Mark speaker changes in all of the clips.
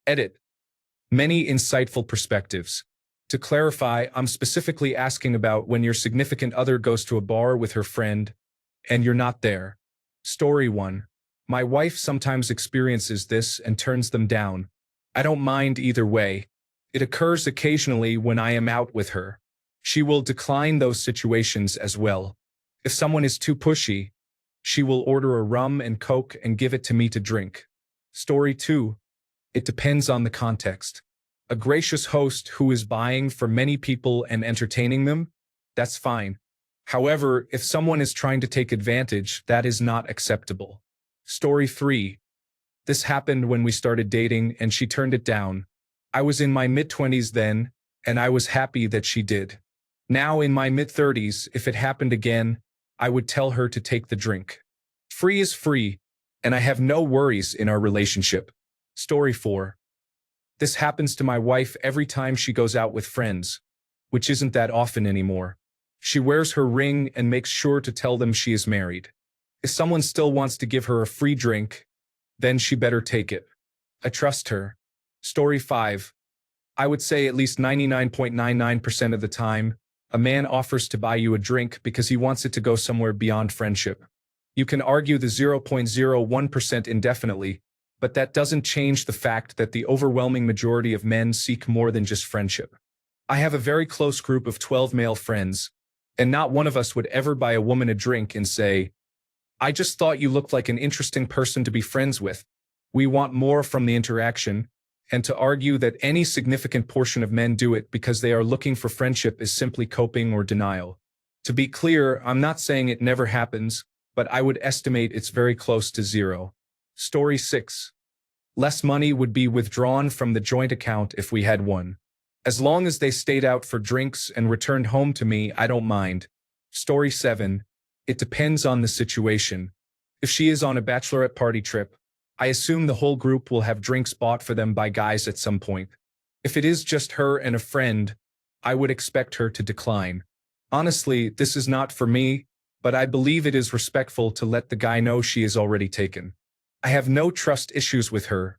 Speaker 1: Edit. Many insightful perspectives. To clarify, I'm specifically asking about when your significant other goes to a bar with her friend and you're not there. Story 1. My wife sometimes experiences this and turns them down. I don't mind either way. It occurs occasionally when I am out with her. She will decline those situations as well. If someone is too pushy, she will order a rum and coke and give it to me to drink. Story 2. It depends on the context. A gracious host who is buying for many people and entertaining them, that's fine. However, if someone is trying to take advantage, that is not acceptable. Story 3. This happened when we started dating and she turned it down. I was in my mid-20s then, and I was happy that she did. Now in my mid-30s, if it happened again, I would tell her to take the drink. Free is free, and I have no worries in our relationship. Story 4. This happens to my wife every time she goes out with friends, which isn't that often anymore. She wears her ring and makes sure to tell them she is married. If someone still wants to give her a free drink, then she better take it. I trust her. Story 5. I would say at least 99.99% of the time, a man offers to buy you a drink because he wants it to go somewhere beyond friendship. You can argue the 0.01% indefinitely, but that doesn't change the fact that the overwhelming majority of men seek more than just friendship. I have a very close group of 12 male friends, and not one of us would ever buy a woman a drink and say, "I just thought you looked like an interesting person to be friends with." We want more from the interaction, and to argue that any significant portion of men do it because they are looking for friendship is simply coping or denial. To be clear, I'm not saying it never happens, but I would estimate it's very close to zero. Story 6. Less money would be withdrawn from the joint account if we had one. As long as they stayed out for drinks and returned home to me, I don't mind. Story 7. It depends on the situation. If she is on a bachelorette party trip, I assume the whole group will have drinks bought for them by guys at some point. If it is just her and a friend, I would expect her to decline. Honestly, this is not for me, but I believe it is respectful to let the guy know she is already taken. I have no trust issues with her.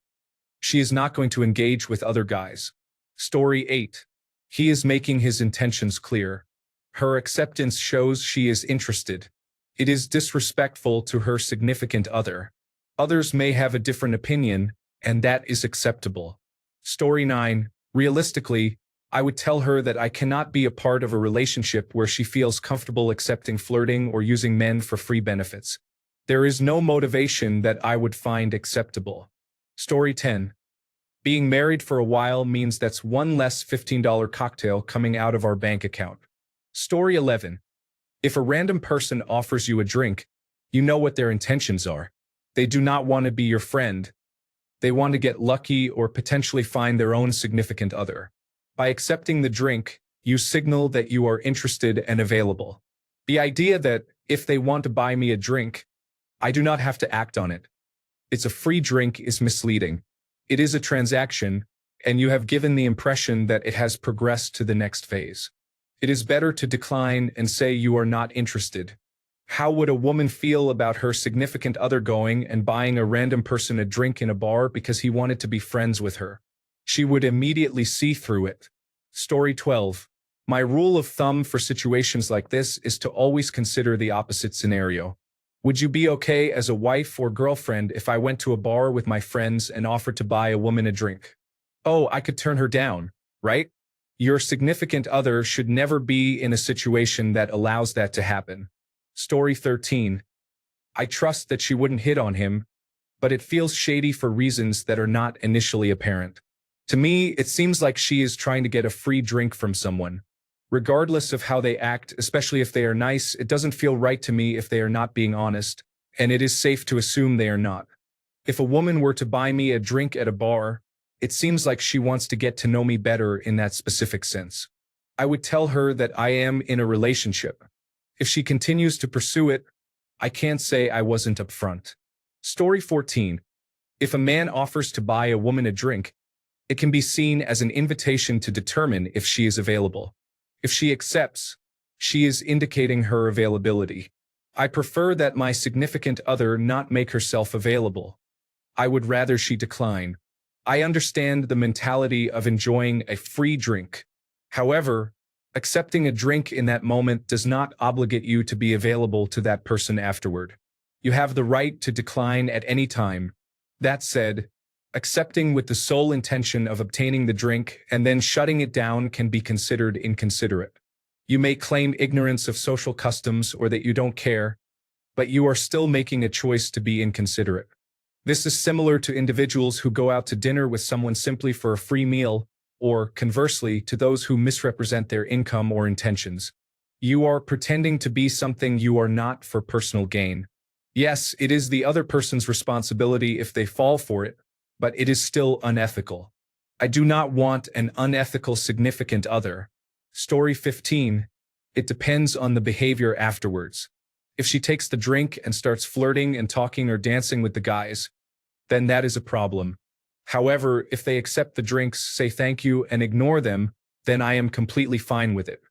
Speaker 1: She is not going to engage with other guys. Story 8. He is making his intentions clear. Her acceptance shows she is interested. It is disrespectful to her significant other. Others may have a different opinion, and that is acceptable. Story 9. Realistically, I would tell her that I cannot be a part of a relationship where she feels comfortable accepting flirting or using men for free benefits. There is no motivation that I would find acceptable. Story 10. Being married for a while means that's one less $15 cocktail coming out of our bank account. Story 11. If a random person offers you a drink, you know what their intentions are. They do not want to be your friend. They want to get lucky or potentially find their own significant other. By accepting the drink, you signal that you are interested and available. The idea that, if they want to buy me a drink, I do not have to act on it. It's a free drink is misleading. It is a transaction, and you have given the impression that it has progressed to the next phase. It is better to decline and say you are not interested. How would a woman feel about her significant other going and buying a random person a drink in a bar because he wanted to be friends with her? She would immediately see through it. Story 12. My rule of thumb for situations like this is to always consider the opposite scenario. Would you be okay as a wife or girlfriend if I went to a bar with my friends and offered to buy a woman a drink? Oh, I could turn her down, right? Your significant other should never be in a situation that allows that to happen. Story 13. I trust that she wouldn't hit on him, but it feels shady for reasons that are not initially apparent. To me, it seems like she is trying to get a free drink from someone. Regardless of how they act, especially if they are nice, it doesn't feel right to me if they are not being honest, and it is safe to assume they are not. If a woman were to buy me a drink at a bar, it seems like she wants to get to know me better in that specific sense. I would tell her that I am in a relationship. If she continues to pursue it, I can't say I wasn't upfront. Story 14. If a man offers to buy a woman a drink, it can be seen as an invitation to determine if she is available. If she accepts, she is indicating her availability. I prefer that my significant other not make herself available. I would rather she decline. I understand the mentality of enjoying a free drink. However, accepting a drink in that moment does not obligate you to be available to that person afterward. You have the right to decline at any time. That said, accepting with the sole intention of obtaining the drink and then shutting it down can be considered inconsiderate. You may claim ignorance of social customs or that you don't care, but you are still making a choice to be inconsiderate. This is similar to individuals who go out to dinner with someone simply for a free meal, or, conversely, to those who misrepresent their income or intentions. You are pretending to be something you are not for personal gain. Yes, it is the other person's responsibility if they fall for it, but it is still unethical. I do not want an unethical significant other. Story 15. It depends on the behavior afterwards. If she takes the drink and starts flirting and talking or dancing with the guys, then that is a problem. However, if they accept the drinks, say thank you, and ignore them, then I am completely fine with it.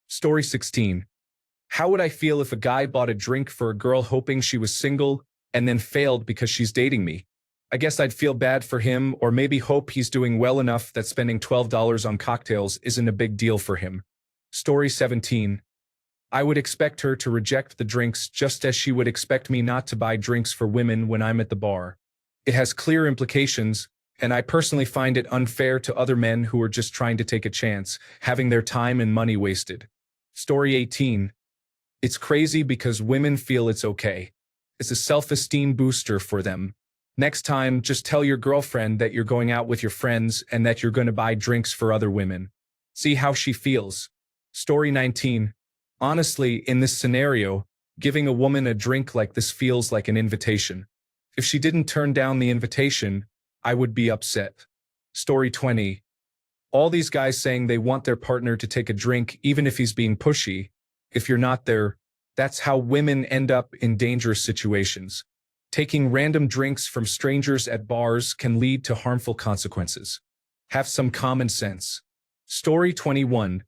Speaker 1: Story 16. How would I feel if a guy bought a drink for a girl hoping she was single and then failed because she's dating me? I guess I'd feel bad for him, or maybe hope he's doing well enough that spending $12 on cocktails isn't a big deal for him. Story 17. I would expect her to reject the drinks just as she would expect me not to buy drinks for women when I'm at the bar. It has clear implications, and I personally find it unfair to other men who are just trying to take a chance, having their time and money wasted. Story 18. It's crazy because women feel it's okay. It's a self-esteem booster for them. Next time, just tell your girlfriend that you're going out with your friends and that you're going to buy drinks for other women. See how she feels. Story 19. Honestly, in this scenario, giving a woman a drink like this feels like an invitation. If she didn't turn down the invitation, I would be upset. Story 20. All these guys saying they want their partner to take a drink even if he's being pushy. If you're not there, that's how women end up in dangerous situations. Taking random drinks from strangers at bars can lead to harmful consequences. Have some common sense. Story 21.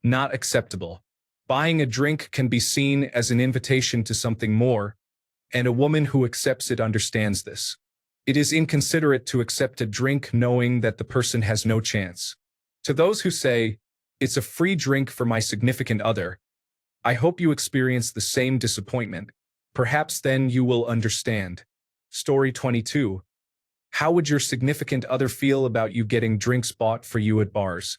Speaker 1: Not acceptable. Buying a drink can be seen as an invitation to something more, and a woman who accepts it understands this. It is inconsiderate to accept a drink knowing that the person has no chance. To those who say, "It's a free drink for my significant other," I hope you experience the same disappointment. Perhaps then you will understand. Story 22. How would your significant other feel about you getting drinks bought for you at bars?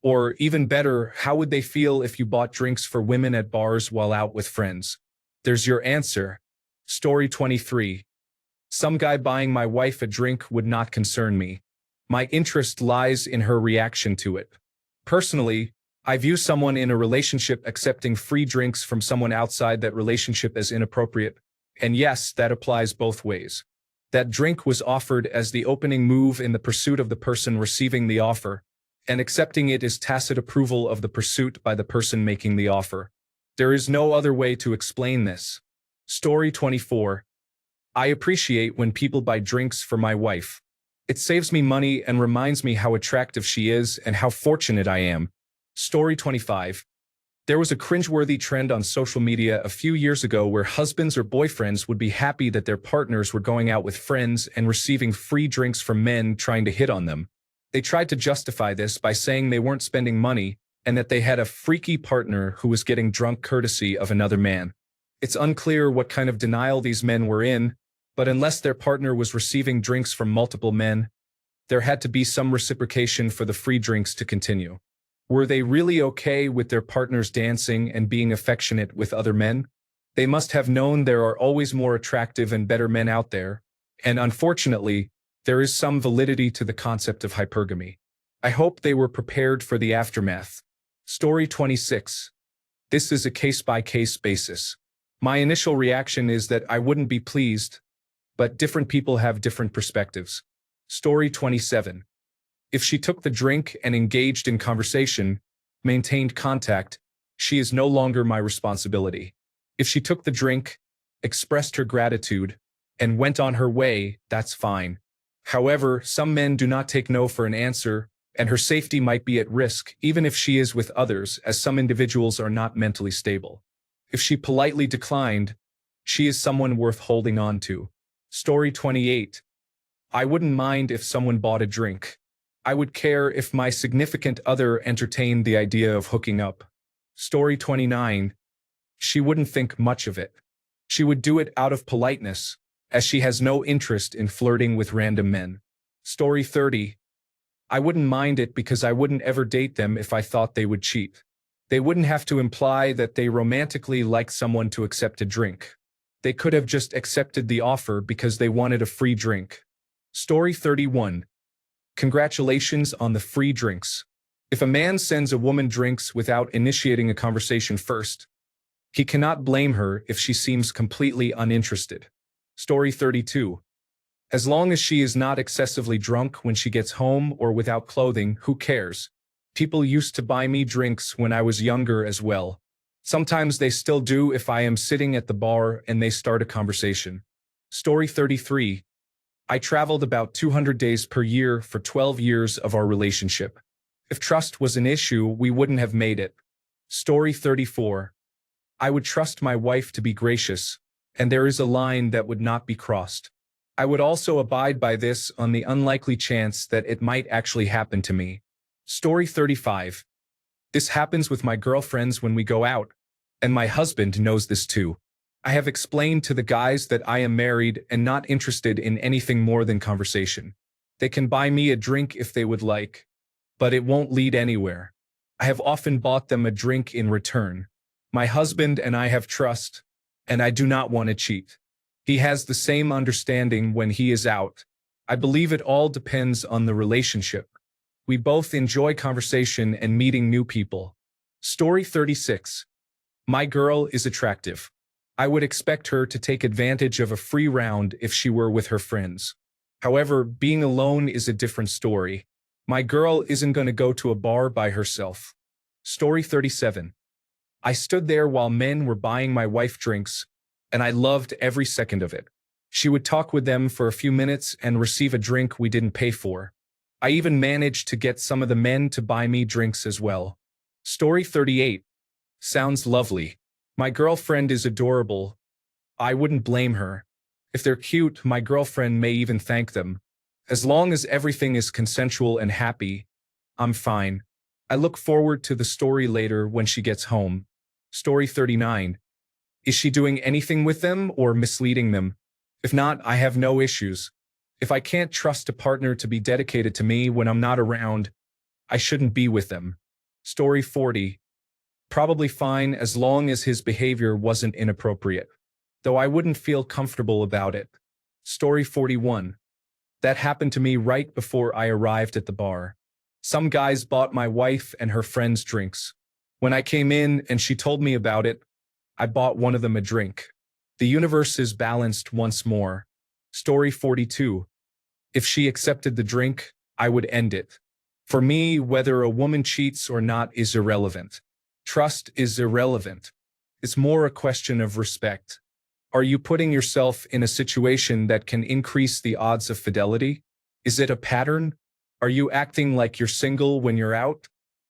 Speaker 1: Or even better, how would they feel if you bought drinks for women at bars while out with friends? There's your answer. Story 23. Some guy buying my wife a drink would not concern me. My interest lies in her reaction to it. Personally, I view someone in a relationship accepting free drinks from someone outside that relationship as inappropriate, and yes, that applies both ways. That drink was offered as the opening move in the pursuit of the person receiving the offer, and accepting it is tacit approval of the pursuit by the person making the offer. There is no other way to explain this. Story 24. I appreciate when people buy drinks for my wife. It saves me money and reminds me how attractive she is and how fortunate I am. Story 25. There was a cringeworthy trend on social media a few years ago where husbands or boyfriends would be happy that their partners were going out with friends and receiving free drinks from men trying to hit on them. They tried to justify this by saying they weren't spending money and that they had a freaky partner who was getting drunk courtesy of another man. It's unclear what kind of denial these men were in, but unless their partner was receiving drinks from multiple men, there had to be some reciprocation for the free drinks to continue. Were they really okay with their partners dancing and being affectionate with other men? They must have known there are always more attractive and better men out there, and unfortunately, there is some validity to the concept of hypergamy. I hope they were prepared for the aftermath. Story 26. This is a case-by-case basis. My initial reaction is that I wouldn't be pleased, but different people have different perspectives. Story 27. If she took the drink and engaged in conversation, maintained contact, she is no longer my responsibility. If she took the drink, expressed her gratitude, and went on her way, that's fine. However, some men do not take no for an answer, and her safety might be at risk even if she is with others, as some individuals are not mentally stable. If she politely declined, she is someone worth holding on to. Story 28. I wouldn't mind if someone bought a drink. I would care if my significant other entertained the idea of hooking up. Story 29. She wouldn't think much of it. She would do it out of politeness, as she has no interest in flirting with random men. Story 30. I wouldn't mind it because I wouldn't ever date them if I thought they would cheat. They wouldn't have to imply that they romantically like someone to accept a drink. They could have just accepted the offer because they wanted a free drink. Story 31. Congratulations on the free drinks. If a man sends a woman drinks without initiating a conversation first, he cannot blame her if she seems completely uninterested. Story 32. As long as she is not excessively drunk when she gets home or without clothing, who cares? People used to buy me drinks when I was younger as well. Sometimes they still do if I am sitting at the bar and they start a conversation. Story 33. I traveled about 200 days per year for 12 years of our relationship. If trust was an issue, we wouldn't have made it. Story 34. I would trust my wife to be gracious, and there is a line that would not be crossed. I would also abide by this on the unlikely chance that it might actually happen to me. Story 35. This happens with my girlfriends when we go out, and my husband knows this too. I have explained to the guys that I am married and not interested in anything more than conversation. They can buy me a drink if they would like, but it won't lead anywhere. I have often bought them a drink in return. My husband and I have trust, and I do not want to cheat. He has the same understanding when he is out. I believe it all depends on the relationship. We both enjoy conversation and meeting new people. Story 36. My girl is attractive. I would expect her to take advantage of a free round if she were with her friends. However, being alone is a different story. My girl isn't going to go to a bar by herself. Story 37. I stood there while men were buying my wife drinks, and I loved every second of it. She would talk with them for a few minutes and receive a drink we didn't pay for. I even managed to get some of the men to buy me drinks as well. Story 38. Sounds lovely. My girlfriend is adorable. I wouldn't blame her. If they're cute, my girlfriend may even thank them. As long as everything is consensual and happy, I'm fine. I look forward to the story later when she gets home. Story 39. Is she doing anything with them or misleading them? If not, I have no issues. If I can't trust a partner to be dedicated to me when I'm not around, I shouldn't be with them. Story 40. Probably fine as long as his behavior wasn't inappropriate, though I wouldn't feel comfortable about it. Story 41. That happened to me right before I arrived at the bar. Some guys bought my wife and her friends drinks. When I came in and she told me about it, I bought one of them a drink. The universe is balanced once more. Story 42. If she accepted the drink, I would end it. For me, whether a woman cheats or not is irrelevant. Trust is irrelevant. It's more a question of respect. Are you putting yourself in a situation that can increase the odds of fidelity? Is it a pattern? Are you acting like you're single when you're out?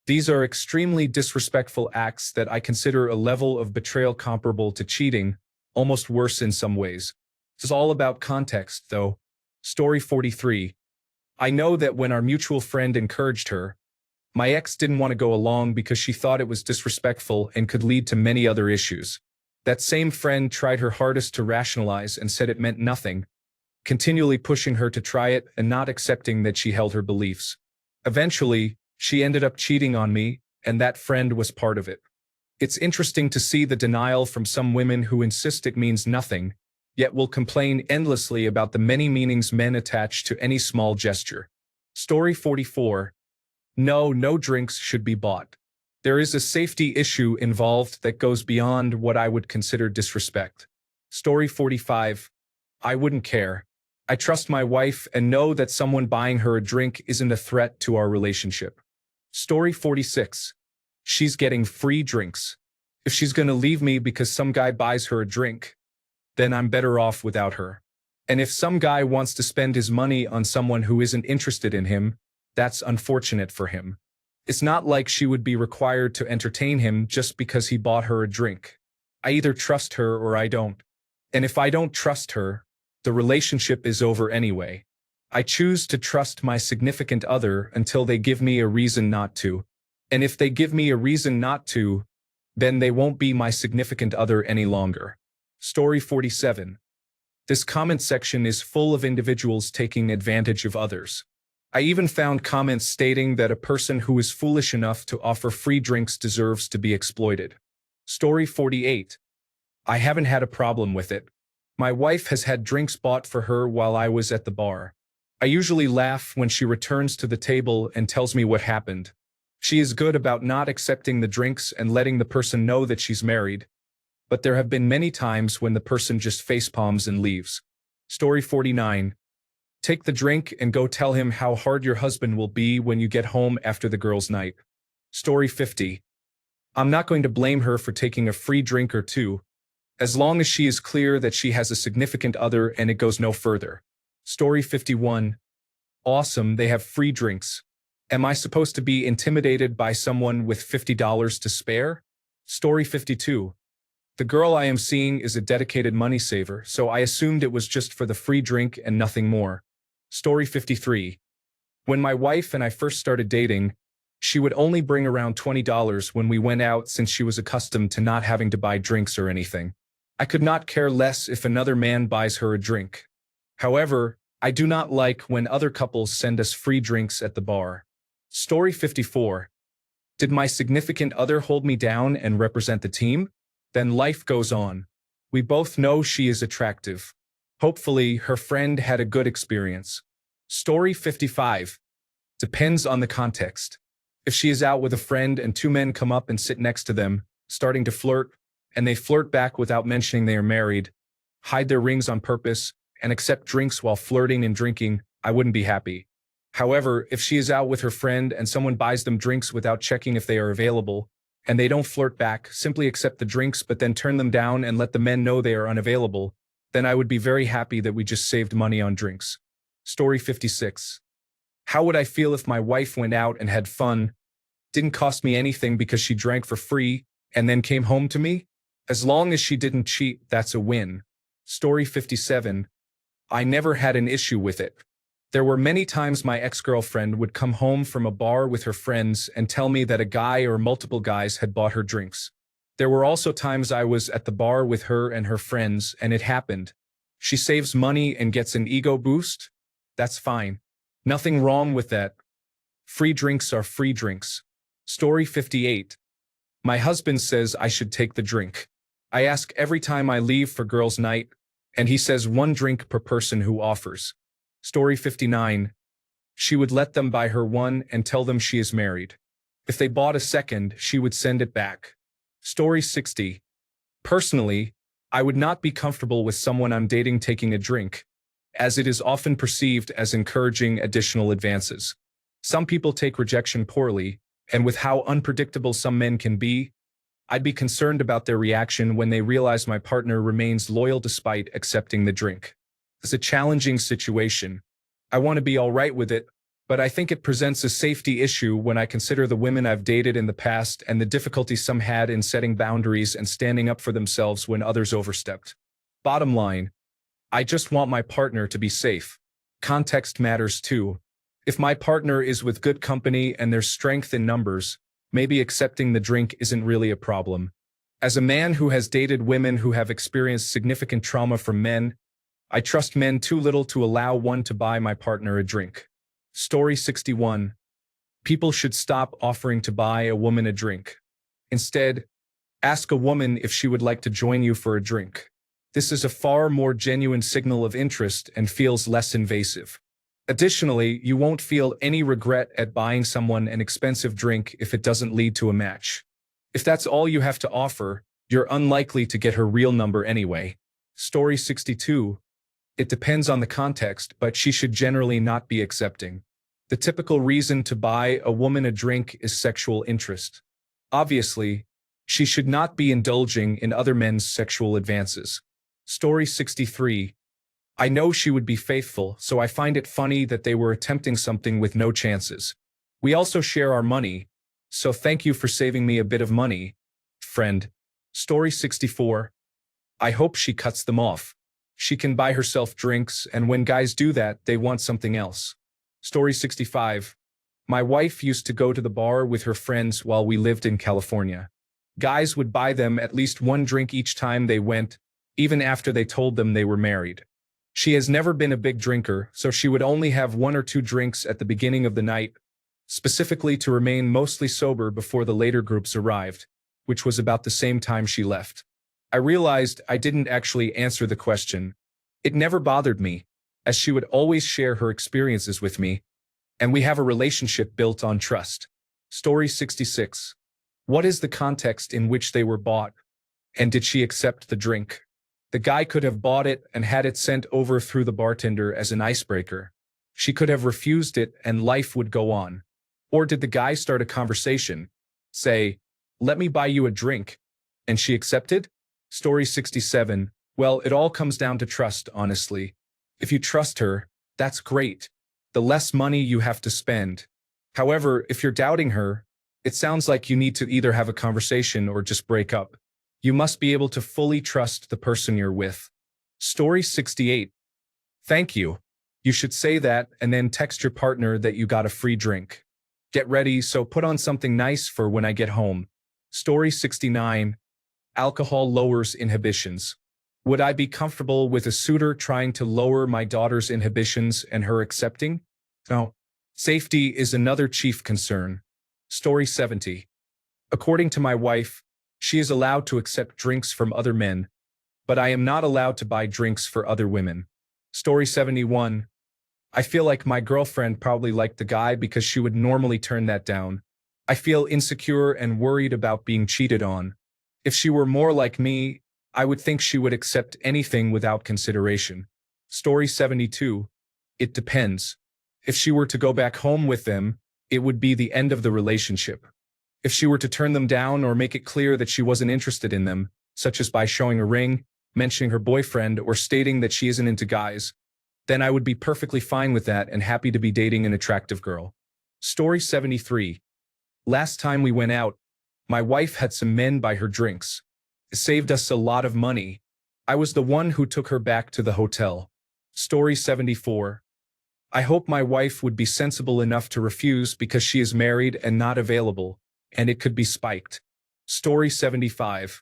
Speaker 1: These are extremely disrespectful acts that I consider a level of betrayal comparable to cheating, almost worse in some ways. It's all about context, though. Story 43. I know that when our mutual friend encouraged her, my ex didn't want to go along because she thought it was disrespectful and could lead to many other issues. That same friend tried her hardest to rationalize and said it meant nothing, continually pushing her to try it and not accepting that she held her beliefs. Eventually, she ended up cheating on me, and that friend was part of it. It's interesting to see the denial from some women who insist it means nothing, yet will complain endlessly about the many meanings men attach to any small gesture. Story 44. No drinks should be bought. There is a safety issue involved that goes beyond what I would consider disrespect. Story 45. I wouldn't care. I trust my wife and know that someone buying her a drink isn't a threat to our relationship. Story 46. She's getting free drinks. If she's gonna leave me because some guy buys her a drink, then I'm better off without her. And if some guy wants to spend his money on someone who isn't interested in him, that's unfortunate for him. It's not like she would be required to entertain him just because he bought her a drink. I either trust her or I don't. And if I don't trust her, the relationship is over anyway. I choose to trust my significant other until they give me a reason not to. And if they give me a reason not to, then they won't be my significant other any longer. Story 47. This comment section is full of individuals taking advantage of others. I even found comments stating that a person who is foolish enough to offer free drinks deserves to be exploited. Story 48. I haven't had a problem with it. My wife has had drinks bought for her while I was at the bar. I usually laugh when she returns to the table and tells me what happened. She is good about not accepting the drinks and letting the person know that she's married. But there have been many times when the person just facepalms and leaves. Story 49. Take the drink and go tell him how hard your husband will be when you get home after the girls' night. Story 50. I'm not going to blame her for taking a free drink or two, as long as she is clear that she has a significant other and it goes no further. Story 51. Awesome, they have free drinks. Am I supposed to be intimidated by someone with $50 to spare? Story 52. The girl I am seeing is a dedicated money saver, so I assumed it was just for the free drink and nothing more. Story 53. When my wife and I first started dating, she would only bring around $20 when we went out since she was accustomed to not having to buy drinks or anything. I could not care less if another man buys her a drink. However, I do not like when other couples send us free drinks at the bar. Story 54. Did my significant other hold me down and represent the team? Then life goes on. We both know she is attractive. Hopefully, her friend had a good experience. Story 55. Depends on the context. If she is out with a friend and two men come up and sit next to them, starting to flirt, and they flirt back without mentioning they are married, hide their rings on purpose, and accept drinks while flirting and drinking, I wouldn't be happy. However, if she is out with her friend and someone buys them drinks without checking if they are available, and they don't flirt back, simply accept the drinks but then turn them down and let the men know they are unavailable, then I would be very happy that we just saved money on drinks. Story 56. How would I feel if my wife went out and had fun, didn't cost me anything because she drank for free, and then came home to me? As long as she didn't cheat, that's a win. Story 57. I never had an issue with it. There were many times my ex-girlfriend would come home from a bar with her friends and tell me that a guy or multiple guys had bought her drinks. There were also times I was at the bar with her and her friends and it happened. She saves money and gets an ego boost? That's fine. Nothing wrong with that. Free drinks are free drinks. Story 58. My husband says I should take the drink. I ask every time I leave for girls' night, and he says 1 drink per person who offers. Story 59. She would let them buy her one and tell them she is married. If they bought a second, she would send it back. Story 60. Personally, I would not be comfortable with someone I'm dating taking a drink, as it is often perceived as encouraging additional advances. Some people take rejection poorly, and with how unpredictable some men can be, I'd be concerned about their reaction when they realize my partner remains loyal despite accepting the drink. It's a challenging situation. I want to be all right with it, but I think it presents a safety issue when I consider the women I've dated in the past and the difficulty some had in setting boundaries and standing up for themselves when others overstepped. Bottom line, I just want my partner to be safe. Context matters too. If my partner is with good company and there's strength in numbers, maybe accepting the drink isn't really a problem. As a man who has dated women who have experienced significant trauma from men, I trust men too little to allow one to buy my partner a drink. Story 61. People should stop offering to buy a woman a drink. Instead, ask a woman if she would like to join you for a drink. This is a far more genuine signal of interest and feels less invasive. Additionally, you won't feel any regret at buying someone an expensive drink if it doesn't lead to a match. If that's all you have to offer, you're unlikely to get her real number anyway. Story 62. It depends on the context, but she should generally not be accepting. The typical reason to buy a woman a drink is sexual interest. Obviously, she should not be indulging in other men's sexual advances. Story 63. I know she would be faithful, so I find it funny that they were attempting something with no chances. We also share our money, so thank you for saving me a bit of money, friend. Story 64. I hope she cuts them off. She can buy herself drinks, and when guys do that, they want something else. Story 65. My wife used to go to the bar with her friends while we lived in California. Guys would buy them at least one drink each time they went, even after they told them they were married. She has never been a big drinker, so she would only have one or two drinks at the beginning of the night, specifically to remain mostly sober before the later groups arrived, which was about the same time she left. I realized I didn't actually answer the question. It never bothered me, as she would always share her experiences with me, and we have a relationship built on trust. Story 66. What is the context in which they were bought? And did she accept the drink? The guy could have bought it and had it sent over through the bartender as an icebreaker. She could have refused it and life would go on. Or did the guy start a conversation? Say, "Let me buy you a drink." And she accepted? Story 67. Well, it all comes down to trust, honestly. If you trust her, that's great. The less money you have to spend. However, if you're doubting her, it sounds like you need to either have a conversation or just break up. You must be able to fully trust the person you're with. Story 68. Thank you. You should say that and then text your partner that you got a free drink. Get ready, so put on something nice for when I get home. Story 69. Alcohol lowers inhibitions. Would I be comfortable with a suitor trying to lower my daughter's inhibitions and her accepting? No. Safety is another chief concern. Story 70. According to my wife, she is allowed to accept drinks from other men, but I am not allowed to buy drinks for other women. Story 71. I feel like my girlfriend probably liked the guy because she would normally turn that down. I feel insecure and worried about being cheated on. If she were more like me, I would think she would accept anything without consideration. Story 72. It depends. If she were to go back home with them, it would be the end of the relationship. If she were to turn them down or make it clear that she wasn't interested in them, such as by showing a ring, mentioning her boyfriend, or stating that she isn't into guys, then I would be perfectly fine with that and happy to be dating an attractive girl. Story 73. Last time we went out, my wife had some men buy her drinks. It saved us a lot of money. I was the one who took her back to the hotel. Story 74. I hope my wife would be sensible enough to refuse because she is married and not available, and it could be spiked. Story 75.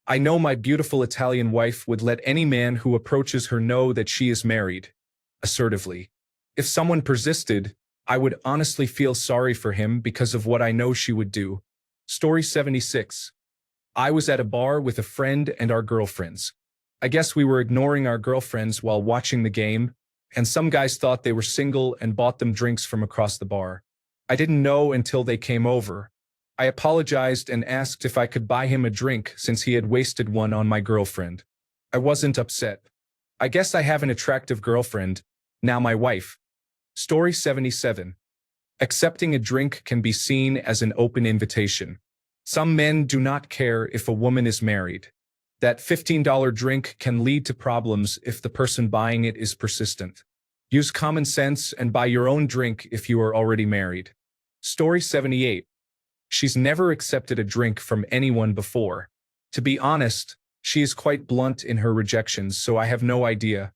Speaker 1: I know my beautiful Italian wife would let any man who approaches her know that she is married. Assertively. If someone persisted, I would honestly feel sorry for him because of what I know she would do. Story 76. I was at a bar with a friend and our girlfriends. I guess we were ignoring our girlfriends while watching the game, and some guys thought they were single and bought them drinks from across the bar. I didn't know until they came over. I apologized and asked if I could buy him a drink since he had wasted one on my girlfriend. I wasn't upset. I guess I have an attractive girlfriend, now my wife. Story 77. Accepting a drink can be seen as an open invitation. Some men do not care if a woman is married. That $15 drink can lead to problems if the person buying it is persistent. Use common sense and buy your own drink if you are already married. Story 78. She's never accepted a drink from anyone before. To be honest, she is quite blunt in her rejections, so I have no idea.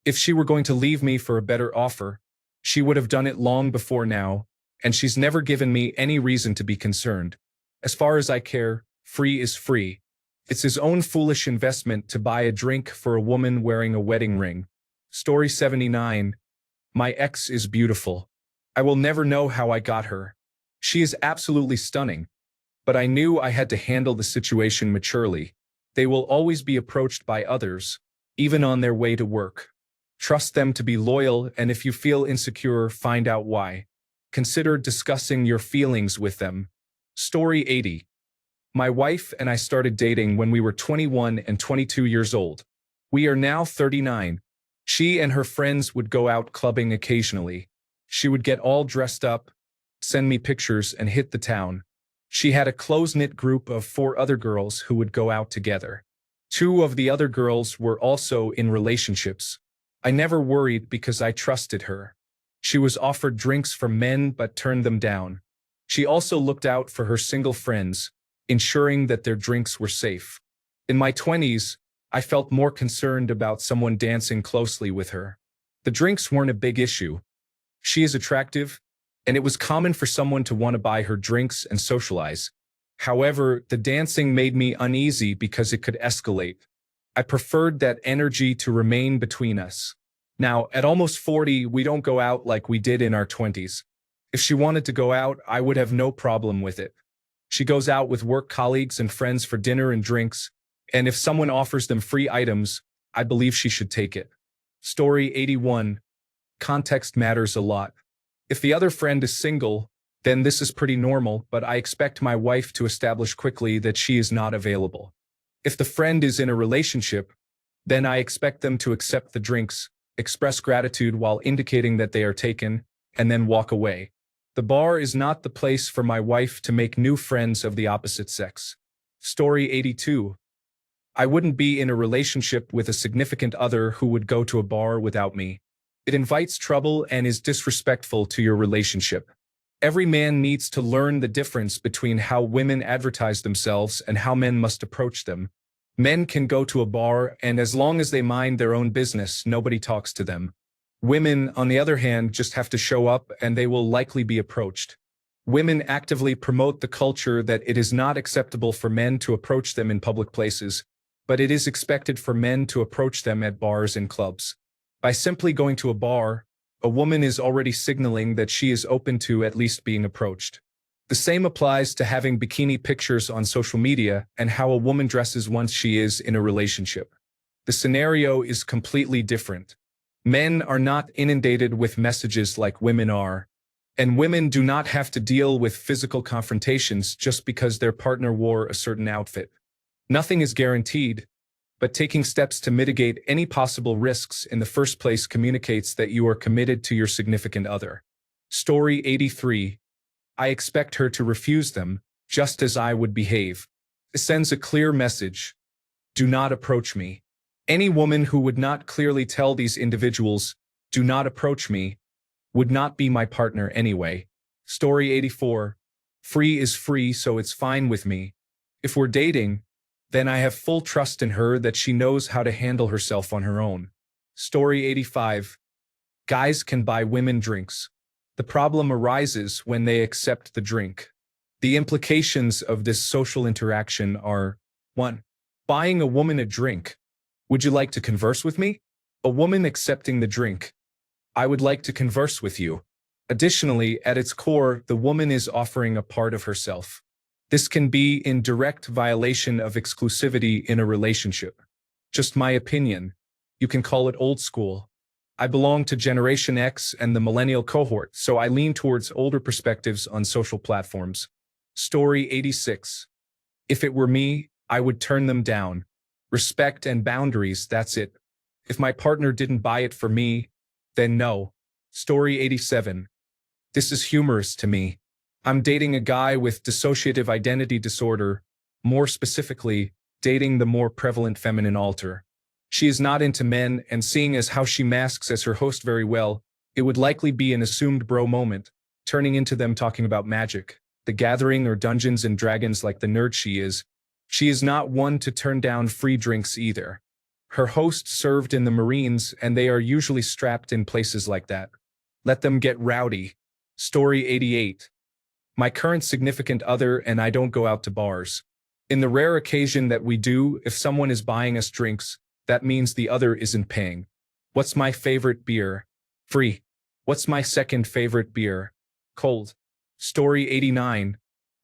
Speaker 1: If she were going to leave me for a better offer, she would have done it long before now, and she's never given me any reason to be concerned. As far as I care, free is free. It's his own foolish investment to buy a drink for a woman wearing a wedding ring. Story 79. My ex is beautiful. I will never know how I got her. She is absolutely stunning. But I knew I had to handle the situation maturely. They will always be approached by others, even on their way to work. Trust them to be loyal, and if you feel insecure, find out why. Consider discussing your feelings with them. Story 80. My wife and I started dating when we were 21 and 22 years old. We are now 39. She and her friends would go out clubbing occasionally. She would get all dressed up, send me pictures, and hit the town. She had a close-knit group of 4 other girls who would go out together. 2 of the other girls were also in relationships. I never worried because I trusted her. She was offered drinks from men but turned them down. She also looked out for her single friends, ensuring that their drinks were safe. In my 20s, I felt more concerned about someone dancing closely with her. The drinks weren't a big issue. She is attractive, and it was common for someone to want to buy her drinks and socialize. However, the dancing made me uneasy because it could escalate. I preferred that energy to remain between us. Now, at almost 40, we don't go out like we did in our 20s. If she wanted to go out, I would have no problem with it. She goes out with work colleagues and friends for dinner and drinks, and if someone offers them free items, I believe she should take it. Story 81. Context matters a lot. If the other friend is single, then this is pretty normal, but I expect my wife to establish quickly that she is not available. If the friend is in a relationship, then I expect them to accept the drinks, express gratitude while indicating that they are taken, and then walk away. The bar is not the place for my wife to make new friends of the opposite sex. Story 82. I wouldn't be in a relationship with a significant other who would go to a bar without me. It invites trouble and is disrespectful to your relationship. Every man needs to learn the difference between how women advertise themselves and how men must approach them. Men can go to a bar, and as long as they mind their own business, nobody talks to them. Women, on the other hand, just have to show up and they will likely be approached. Women actively promote the culture that it is not acceptable for men to approach them in public places, but it is expected for men to approach them at bars and clubs. By simply going to a bar, a woman is already signaling that she is open to at least being approached. The same applies to having bikini pictures on social media and how a woman dresses once she is in a relationship. The scenario is completely different. Men are not inundated with messages like women are, and women do not have to deal with physical confrontations just because their partner wore a certain outfit. Nothing is guaranteed, but taking steps to mitigate any possible risks in the first place communicates that you are committed to your significant other. Story 83. I expect her to refuse them, just as I would behave. This sends a clear message. Do not approach me. Any woman who would not clearly tell these individuals, do not approach me, would not be my partner anyway. Story 84. Free is free, so it's fine with me. If we're dating, then I have full trust in her that she knows how to handle herself on her own. Story 85. Guys can buy women drinks. The problem arises when they accept the drink. The implications of this social interaction are: 1. Buying a woman a drink. Would you like to converse with me? A woman accepting the drink. I would like to converse with you. Additionally, at its core, the woman is offering a part of herself. This can be in direct violation of exclusivity in a relationship. Just my opinion. You can call it old school. I belong to Generation X and the millennial cohort, so I lean towards older perspectives on social platforms. Story 86. If it were me, I would turn them down. Respect and boundaries, that's it. If my partner didn't buy it for me, then no. Story 87. This is humorous to me. I'm dating a guy with dissociative identity disorder, more specifically, dating the more prevalent feminine alter. She is not into men, and seeing as how she masks as her host very well, it would likely be an assumed bro moment, turning into them talking about Magic, the Gathering, or Dungeons and Dragons like the nerd she is. She is not one to turn down free drinks either. Her host served in the Marines, and they are usually strapped in places like that. Let them get rowdy. Story 88. My current significant other and I don't go out to bars. In the rare occasion that we do, if someone is buying us drinks, that means the other isn't paying. What's my favorite beer? Free. What's my second favorite beer? Cold. Story 89.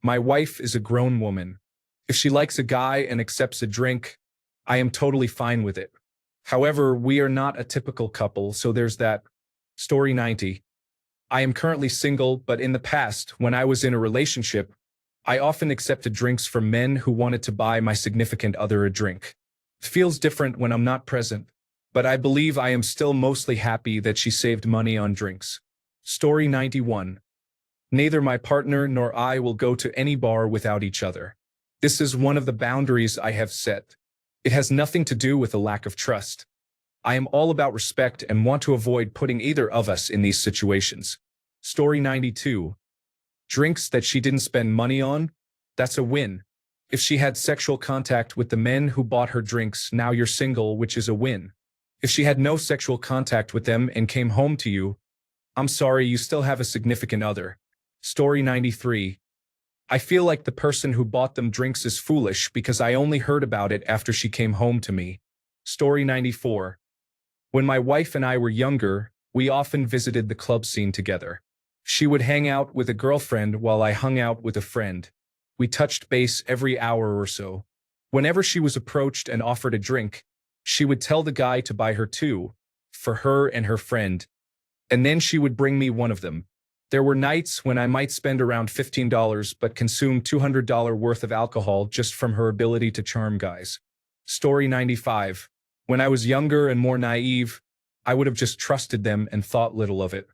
Speaker 1: My wife is a grown woman. If she likes a guy and accepts a drink, I am totally fine with it. However, we are not a typical couple, so there's that. Story 90. I am currently single, but in the past, when I was in a relationship, I often accepted drinks from men who wanted to buy my significant other a drink. It feels different when I'm not present, but I believe I am still mostly happy that she saved money on drinks. Story 91. Neither my partner nor I will go to any bar without each other. This is one of the boundaries I have set. It has nothing to do with a lack of trust. I am all about respect and want to avoid putting either of us in these situations. Story 92. Drinks that she didn't spend money on? That's a win. If she had sexual contact with the men who bought her drinks, now you're single, which is a win. If she had no sexual contact with them and came home to you, I'm sorry, you still have a significant other. Story 93. I feel like the person who bought them drinks is foolish because I only heard about it after she came home to me. Story 94. When my wife and I were younger, we often visited the club scene together. She would hang out with a girlfriend while I hung out with a friend. We touched base every hour or so. Whenever she was approached and offered a drink, she would tell the guy to buy her two, for her and her friend, and then she would bring me one of them. There were nights when I might spend around $15 but consume $200 worth of alcohol just from her ability to charm guys. Story 95. When I was younger and more naive, I would have just trusted them and thought little of it.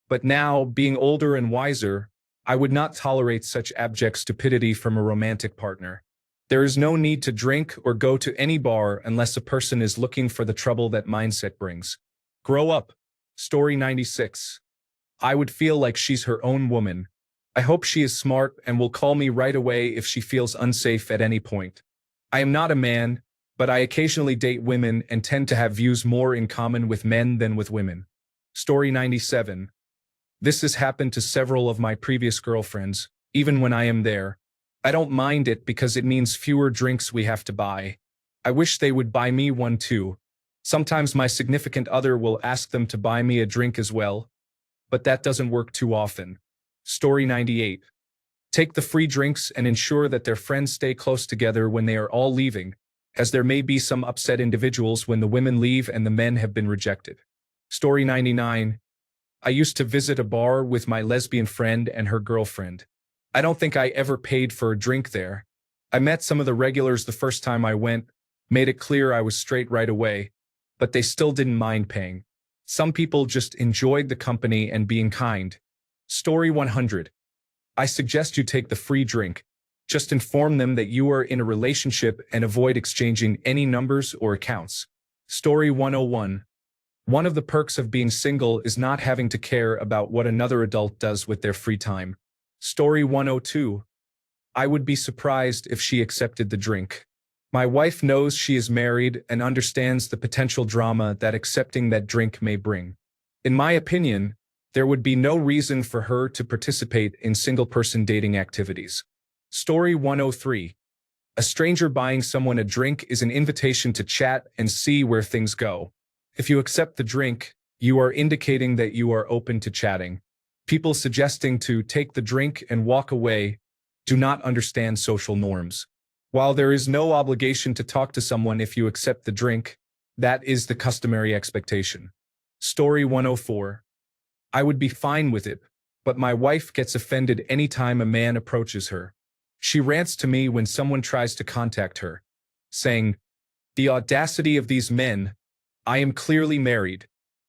Speaker 1: But now, being older and wiser, I would not tolerate such abject stupidity from a romantic partner. There is no need to drink or go to any bar unless a person is looking for the trouble that mindset brings. Grow up. Story 96. I would feel like she's her own woman. I hope she is smart and will call me right away if she feels unsafe at any point. I am not a man, but I occasionally date women and tend to have views more in common with men than with women. Story 97. This has happened to several of my previous girlfriends, even when I am there. I don't mind it because it means fewer drinks we have to buy. I wish they would buy me one too. Sometimes my significant other will ask them to buy me a drink as well, but that doesn't work too often. Story 98. Take the free drinks and ensure that their friends stay close together when they are all leaving, as there may be some upset individuals when the women leave and the men have been rejected. Story 99. I used to visit a bar with my lesbian friend and her girlfriend. I don't think I ever paid for a drink there. I met some of the regulars the first time I went, made it clear I was straight right away, but they still didn't mind paying. Some people just enjoyed the company and being kind. Story 100. I suggest you take the free drink. Just inform them that you are in a relationship and avoid exchanging any numbers or accounts. Story 101. One of the perks of being single is not having to care about what another adult does with their free time. Story 102. I would be surprised if she accepted the drink. My wife knows she is married and understands the potential drama that accepting that drink may bring. In my opinion, there would be no reason for her to participate in single-person dating activities. Story 103. A stranger buying someone a drink is an invitation to chat and see where things go. If you accept the drink, you are indicating that you are open to chatting. People suggesting to take the drink and walk away do not understand social norms. While there is no obligation to talk to someone if you accept the drink, that is the customary expectation. Story 104. I would be fine with it, but my wife gets offended anytime a man approaches her. She rants to me when someone tries to contact her, saying, "The audacity of these men. I am clearly married."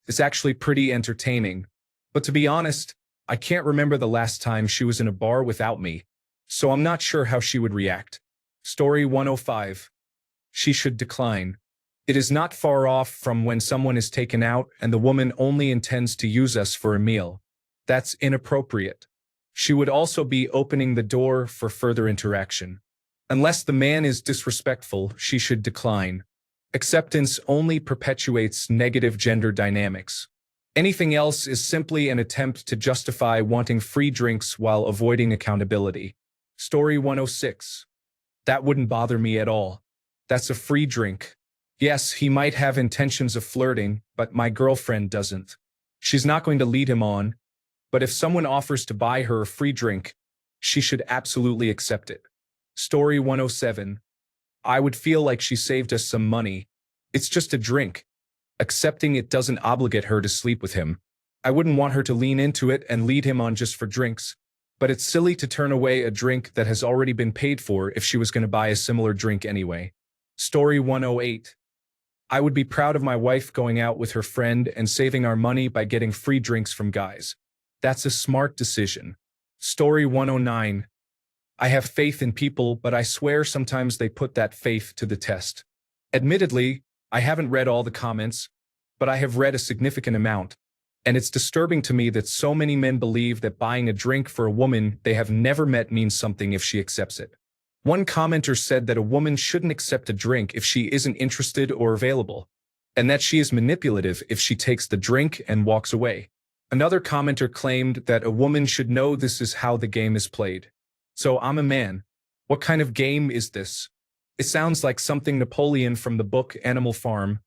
Speaker 1: It's actually pretty entertaining. But to be honest, I can't remember the last time she was in a bar without me, so I'm not sure how she would react. Story 105. She should decline. It is not far off from when someone is taken out and the woman only intends to use us for a meal. That's inappropriate. She would also be opening the door for further interaction. Unless the man is disrespectful, she should decline. Acceptance only perpetuates negative gender dynamics. Anything else is simply an attempt to justify wanting free drinks while avoiding accountability. Story 106. That wouldn't bother me at all. That's a free drink. Yes, he might have intentions of flirting, but my girlfriend doesn't. She's not going to lead him on, but if someone offers to buy her a free drink, she should absolutely accept it. Story 107. I would feel like she saved us some money. It's just a drink. Accepting it doesn't obligate her to sleep with him. I wouldn't want her to lean into it and lead him on just for drinks, but it's silly to turn away a drink that has already been paid for if she was going to buy a similar drink anyway. Story 108. I would be proud of my wife going out with her friend and saving our money by getting free drinks from guys. That's a smart decision. Story 109. I have faith in people, but I swear sometimes they put that faith to the test. Admittedly, I haven't read all the comments, but I have read a significant amount, and it's disturbing to me that so many men believe that buying a drink for a woman they have never met means something if she accepts it. One commenter said that a woman shouldn't accept a drink if she isn't interested or available, and that she is manipulative if she takes the drink and walks away. Another commenter claimed that a woman should know this is how the game is played. So I'm a man. What kind of game is this? It sounds like something Napoleon from the book Animal Farm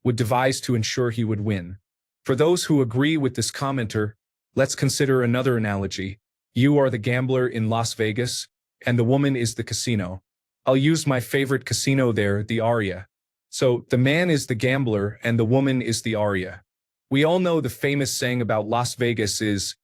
Speaker 1: would devise to ensure he would win. For those who agree with this commenter, let's consider another analogy. You are the gambler in Las Vegas, and the woman is the casino. I'll use my favorite casino there, the Aria. So the man is the gambler and the woman is the Aria. We all know the famous saying about Las Vegas is,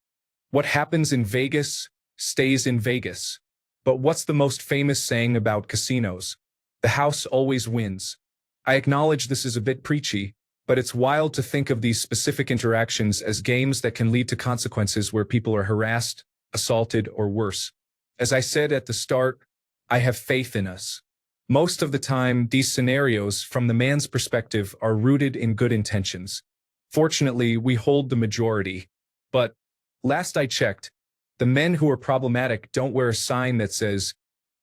Speaker 1: "What happens in Vegas stays in Vegas." But what's the most famous saying about casinos? The house always wins. I acknowledge this is a bit preachy, but it's wild to think of these specific interactions as games that can lead to consequences where people are harassed, assaulted, or worse. As I said at the start, I have faith in us. Most of the time, these scenarios, from the man's perspective, are rooted in good intentions. Fortunately, we hold the majority. But, last I checked, the men who are problematic don't wear a sign that says,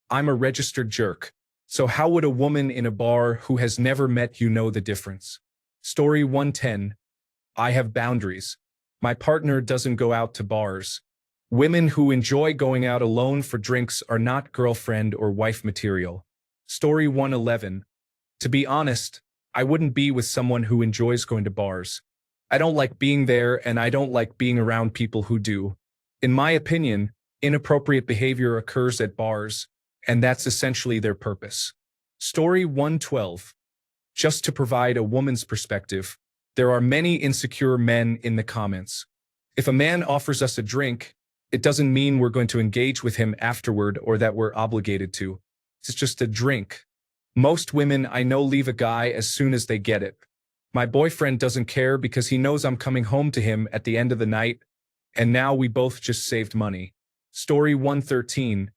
Speaker 1: "I'm a registered jerk." So how would a woman in a bar who has never met you know the difference? Story 110. I have boundaries. My partner doesn't go out to bars. Women who enjoy going out alone for drinks are not girlfriend or wife material. Story 111. To be honest, I wouldn't be with someone who enjoys going to bars. I don't like being there and I don't like being around people who do. In my opinion, inappropriate behavior occurs at bars, and that's essentially their purpose. Story 112. Just to provide a woman's perspective, there are many insecure men in the comments. If a man offers us a drink, it doesn't mean we're going to engage with him afterward or that we're obligated to. It's just a drink. Most women I know leave a guy as soon as they get it. My boyfriend doesn't care because he knows I'm coming home to him at the end of the night, and now we both just saved money. Story 113.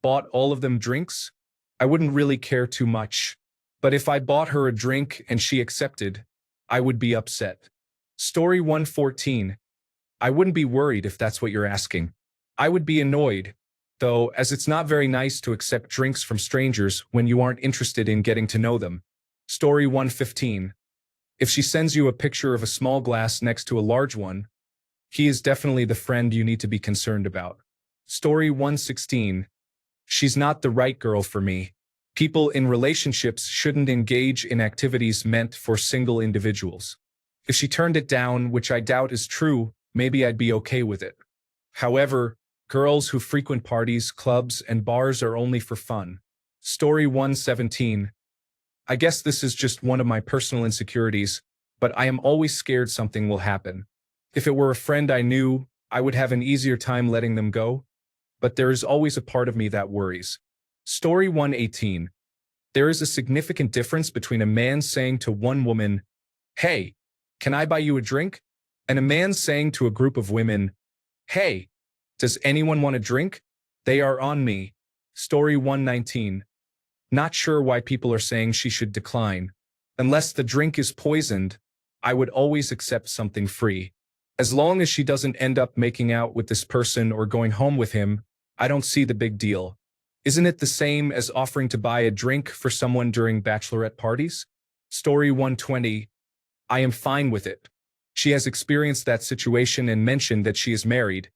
Speaker 1: Bought all of them drinks? I wouldn't really care too much. But if I bought her a drink and she accepted, I would be upset. Story 114. I wouldn't be worried if that's what you're asking. I would be annoyed, though, as it's not very nice to accept drinks from strangers when you aren't interested in getting to know them. Story 115. If she sends you a picture of a small glass next to a large one, he is definitely the friend you need to be concerned about. Story 116. She's not the right girl for me. People in relationships shouldn't engage in activities meant for single individuals. If she turned it down, which I doubt is true, maybe I'd be okay with it. However, girls who frequent parties, clubs, and bars are only for fun. Story 117. I guess this is just one of my personal insecurities, but I am always scared something will happen. If it were a friend I knew, I would have an easier time letting them go, but there is always a part of me that worries. Story 118. There is a significant difference between a man saying to one woman, "Hey, can I buy you a drink?" and a man saying to a group of women, "Hey, does anyone want a drink? They are on me." Story 119. Not sure why people are saying she should decline. Unless the drink is poisoned, I would always accept something free. As long as she doesn't end up making out with this person or going home with him, I don't see the big deal. Isn't it the same as offering to buy a drink for someone during bachelorette parties? Story 120. I am fine with it. She has experienced that situation and mentioned that she is married.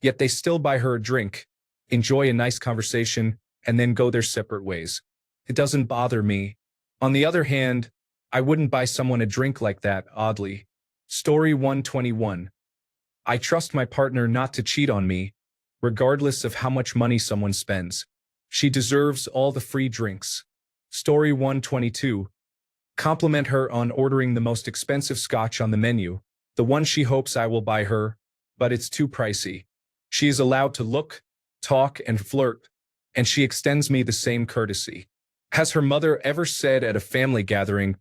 Speaker 1: Yet they still buy her a drink, enjoy a nice conversation, and then go their separate ways. It doesn't bother me. On the other hand, I wouldn't buy someone a drink like that, oddly. Story 121. I trust my partner not to cheat on me, regardless of how much money someone spends. She deserves all the free drinks. Story 122. Compliment her on ordering the most expensive scotch on the menu, the one she hopes I will buy her, but it's too pricey. She is allowed to look, talk, and flirt, and she extends me the same courtesy. Has her mother ever said at a family gathering,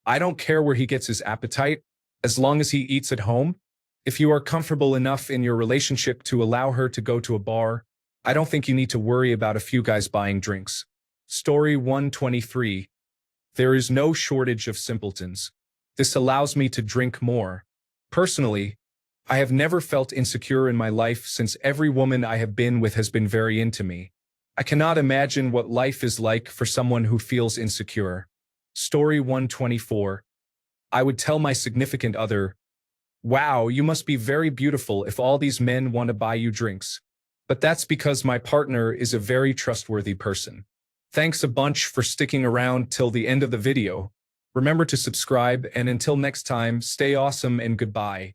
Speaker 1: "I don't care where he gets his appetite, as long as he eats at home"? If you are comfortable enough in your relationship to allow her to go to a bar, I don't think you need to worry about a few guys buying drinks. Story 123. There is no shortage of simpletons. This allows me to drink more. Personally, I have never felt insecure in my life since every woman I have been with has been very into me. I cannot imagine what life is like for someone who feels insecure. Story 124. I would tell my significant other, wow, you must be very beautiful if all these men want to buy you drinks. But that's because my partner is a very trustworthy person. Thanks a bunch for sticking around till the end of the video. Remember to subscribe, and until next time, stay awesome and goodbye.